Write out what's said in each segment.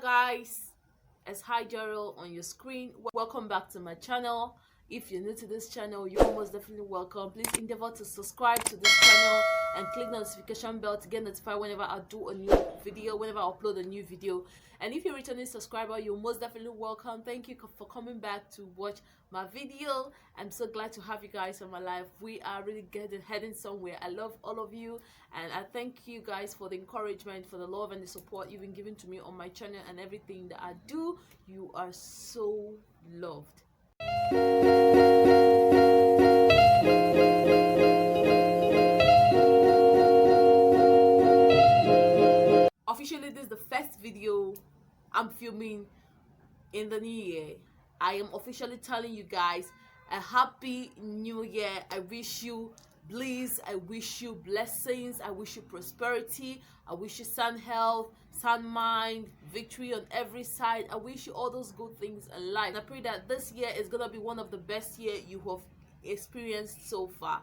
guys, it's hi Jereel on your screen. Welcome back to my channel. If you're new to this channel, you're most definitely welcome. Please endeavor to subscribe to this channel and click the notification bell to get notified whenever I do a new video, whenever I upload a new video. And if you're a returning subscriber, you're most definitely welcome. Thank you for coming back to watch my video. I'm so glad to have you guys in my life. We are really heading somewhere. I love all of you, and I thank you guys for the encouragement, for the love and the support you've been giving to me on my channel and everything that I do. You are so loved. Officially, this is the first video I'm filming in the new year. I am officially telling you guys a happy new year. I wish you bliss, I wish you blessings, I wish you prosperity, I wish you sound health, sound mind, victory on every side. I wish you all those good things in life. And I pray that this year is gonna be one of the best year you have experienced so far.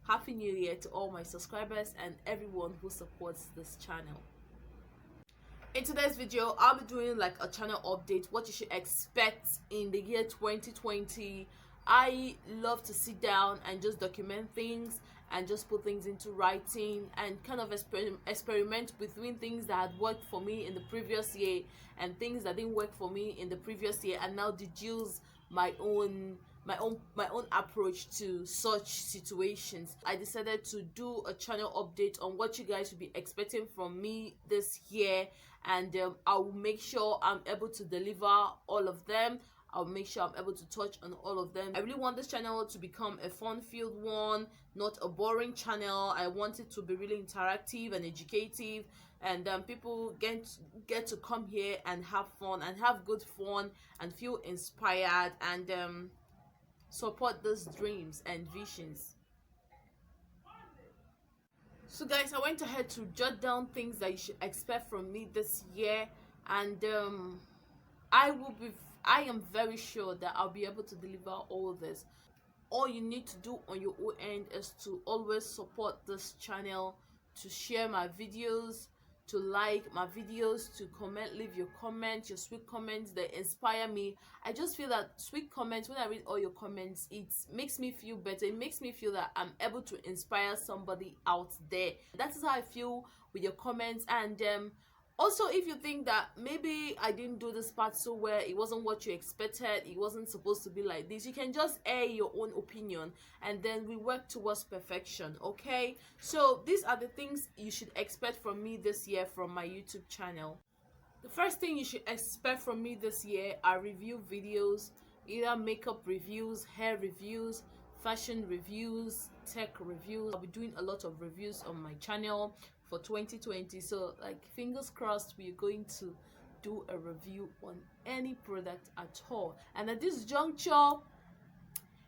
Happy New Year to all my subscribers and everyone who supports this channel. In today's video, I'll be doing like a channel update, what you should expect in the year 2020. I love to sit down and just document things and just put things into writing and kind of experiment between things that had worked for me in the previous year and things that didn't work for me in the previous year, and now deduce my own approach to such situations. I decided to do a channel update on what you guys should be expecting from me this year, and I will make sure I'm able to deliver all of them. I'll make sure I'm able to touch on all of them. I really want this channel to become a fun-filled one, not a boring channel. I want it to be really interactive and educative, and people get to come here and have fun and have good fun and feel inspired and support those dreams and visions. So guys, I went ahead to jot down things that you should expect from me this year, and I am very sure that I'll be able to deliver all this. All you need to do on your own end is to always support this channel, to share my videos, to like my videos, to comment, leave your comments, your sweet comments that inspire me. I just feel that sweet comments, when I read all your comments, it makes me feel better. It makes me feel that I'm able to inspire somebody out there. That is how I feel with your comments. And also, if you think that maybe I didn't do this part so well, it wasn't what you expected, it wasn't supposed to be like this, you can just air your own opinion and then we work towards perfection, okay? So these are the things you should expect from me this year from my YouTube channel. The first thing you should expect from me this year are review videos, either makeup reviews, hair reviews, fashion reviews, tech reviews. I'll be doing a lot of reviews on my channel for 2020, so like fingers crossed we're going to do a review on any product at all. And at this juncture,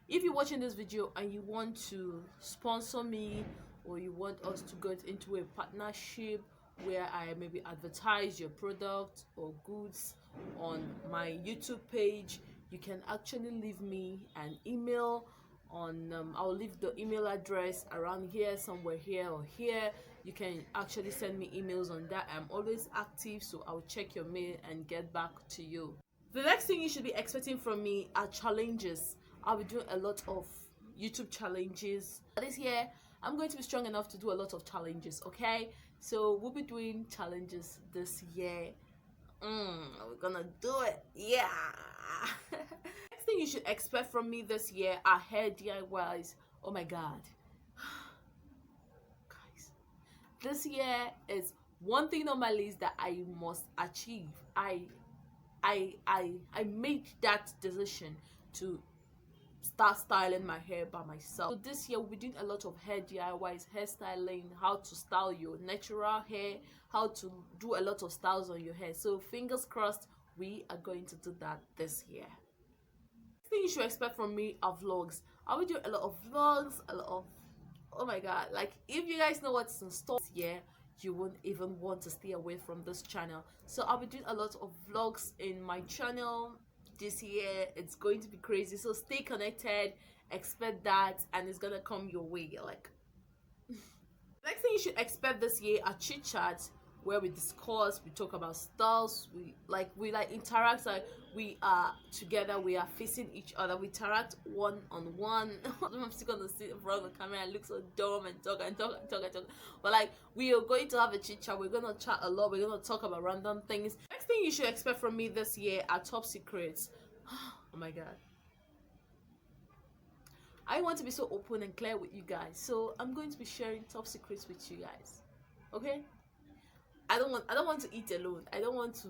if you're watching this video and you want to sponsor me, or you want us to get into a partnership where I maybe advertise your product or goods on my YouTube page, you can actually leave me an email on I'll leave the email address around here, somewhere here or here. You can actually send me emails on that. I'm always active, so I'll check your mail and get back to you. The next thing you should be expecting from me are challenges. I'll be doing a lot of YouTube challenges this year. I'm going to be strong enough to do a lot of challenges, okay? So we'll be doing challenges this year. We're gonna do it, yeah. Next thing you should expect from me this year are hair DIYs. Oh my god, guys, this year is one thing on my list that I must achieve. I made that decision to start styling my hair by myself. So this year we'll be doing a lot of hair DIYs, hairstyling, how to style your natural hair, how to do a lot of styles on your hair. So fingers crossed we are going to do that this year. Next thing you should expect from me are vlogs. I will do a lot of vlogs, a lot of, oh my god, like if you guys know what's in store this year, you won't even want to stay away from this channel. So I'll be doing a lot of vlogs in my channel this year. It's going to be crazy, so stay connected, expect that, and it's gonna come your way. Like next thing you should expect this year are chit chats where we discuss, we talk about styles, we interact, like we are together, we are facing each other, we interact one on one. I'm still gonna sit in front of the camera and look so dumb and talk and talk and talk and talk, but like we are going to have a chit chat, we're gonna chat a lot, we're gonna talk about random things. Next thing you should expect from me this year are top secrets. Oh my god, I want to be so open and clear with you guys, so I'm going to be sharing top secrets with you guys. Okay, I don't want to eat alone. I don't want to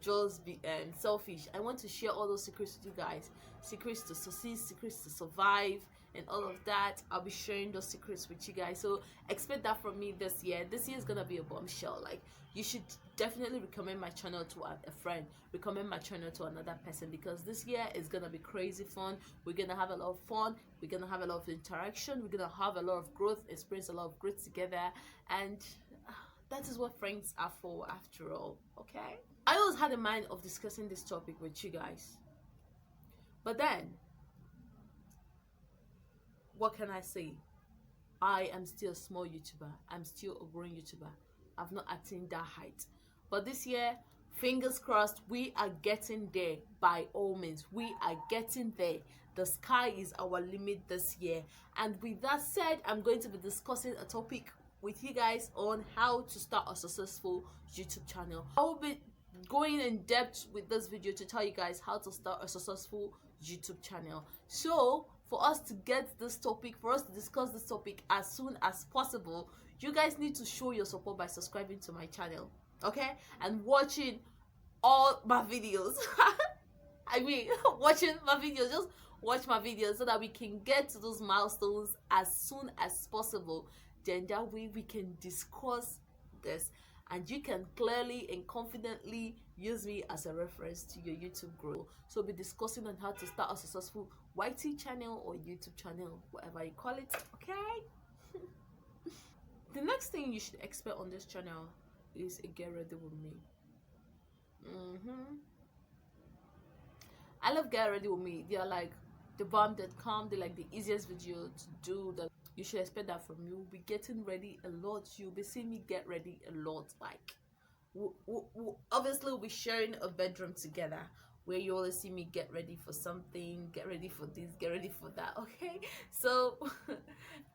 just be selfish. I want to share all those secrets with you guys. Secrets to succeed, secrets to survive, and all of that. I'll be sharing those secrets with you guys. So expect that from me this year. This year is gonna be a bombshell. Like, you should definitely recommend my channel to a friend. Recommend my channel to another person, because this year is gonna be crazy fun. We're gonna have a lot of fun. We're gonna have a lot of interaction. We're gonna have a lot of growth, experience a lot of growth together, and that is what friends are for, after all. Okay, I always had a mind of discussing this topic with you guys, but then what can I say? I am still a small YouTuber. I'm still a growing YouTuber. I've not attained that height, but this year, fingers crossed, we are getting there. By all means, we are getting there. The sky is our limit this year. And with that said, I'm going to be discussing a topic with you guys on how to start a successful YouTube channel. I will be going in depth with this video to tell you guys how to start a successful YouTube channel. So for us to get this topic, for us to discuss this topic as soon as possible, you guys need to show your support by subscribing to my channel, okay, and watching all my videos. I mean, watching my videos, just watch my videos so that we can get to those milestones as soon as possible. Then that way we can discuss this, and you can clearly and confidently use me as a reference to your YouTube growth. So we'll be discussing on how to start a successful YT channel or YouTube channel, whatever you call it, okay? The next thing you should expect on this channel is a get ready with me. I love get ready with me. They are like the bomb.com. They're like the easiest video to do. That you should expect that from me. We'll be getting ready a lot. You'll be seeing me get ready a lot. Like, obviously we'll be sharing a bedroom together, where you always see me get ready for something, get ready for this, get ready for that, okay? So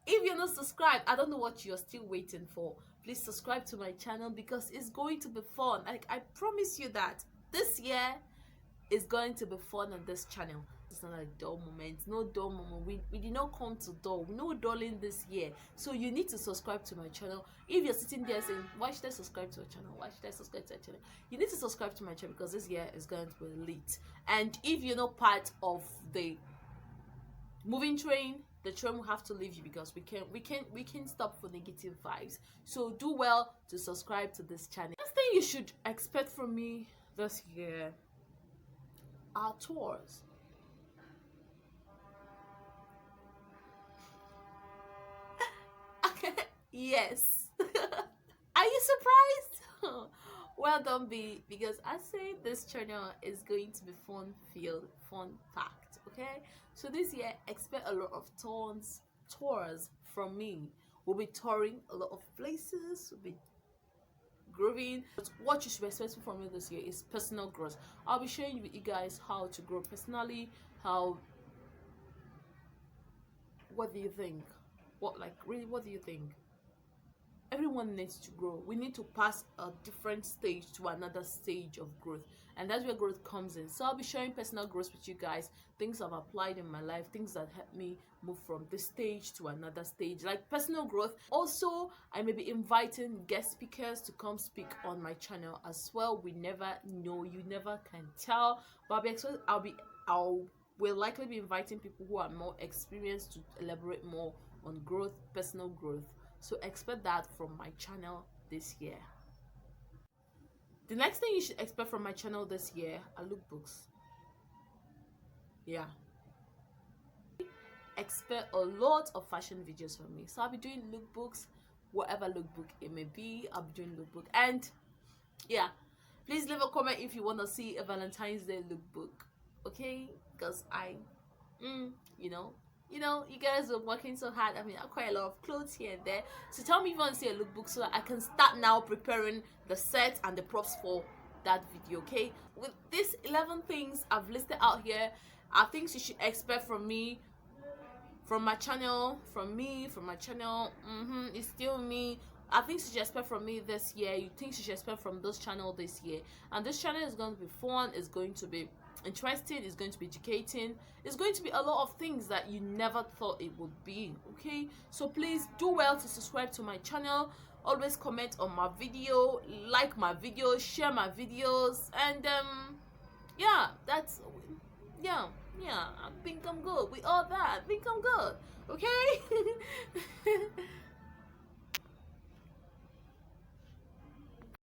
if you're not subscribed, I don't know what you're still waiting for. Please subscribe to my channel, because it's going to be fun. Like, I promise you that this year is going to be fun on this channel. It's not a dull moment, no dull moment. We did not come to dull, no dulling this year. So you need to subscribe to my channel. If you're sitting there saying, why should I subscribe to a channel, why should I subscribe to a channel, you need to subscribe to my channel, because this year is going to be lit. And if you're not part of the moving train, the train will have to leave you, because we can't stop for negative vibes. So do well to subscribe to this channel. Next thing you should expect from me this year are tours. Yes. Are you surprised? Well done, B, because I say this channel is going to be fun filled, fun packed, okay? So this year, expect a lot of tours from me. We'll be touring a lot of places, we'll be growing. But what you should be expecting from me this year is personal growth. I'll be sharing with you guys how to grow personally. What do you think? What do you think? Everyone needs to grow. We need to pass a different stage to another stage of growth, and that's where growth comes in. So I'll be sharing personal growth with you guys, things I've applied in my life, things that help me move from this stage to another stage, like personal growth. Also, I may be inviting guest speakers to come speak on my channel as well. We never know, you never can tell, but we'll likely be inviting people who are more experienced to elaborate more on growth, personal growth. So expect that from my channel this year. The next thing you should expect from my channel this year are lookbooks. Yeah. Expect a lot of fashion videos from me. So I'll be doing lookbooks, whatever lookbook it may be. I'll be doing lookbook. And yeah, please leave a comment if you want to see a Valentine's Day lookbook. Okay? Because you know, you know, you guys are working so hard. I mean, I have quite a lot of clothes here and there. So tell me if you want to see a lookbook so that I can start now preparing the set and the props for that video, okay? With these 11 things I've listed out here are things you should expect from me, from my channel, from my channel. It's still me. I think you should expect from me this year. You think you should expect from this channel this year. And this channel is going to be fun. It's going to be interesting. It's going to be educating. It's going to be a lot of things that you never thought it would be. Okay, so please do well to subscribe to my channel. Always comment on my video, like my videos, share my videos, and yeah, that's yeah, I think I'm good with all that. I think I'm good. Okay.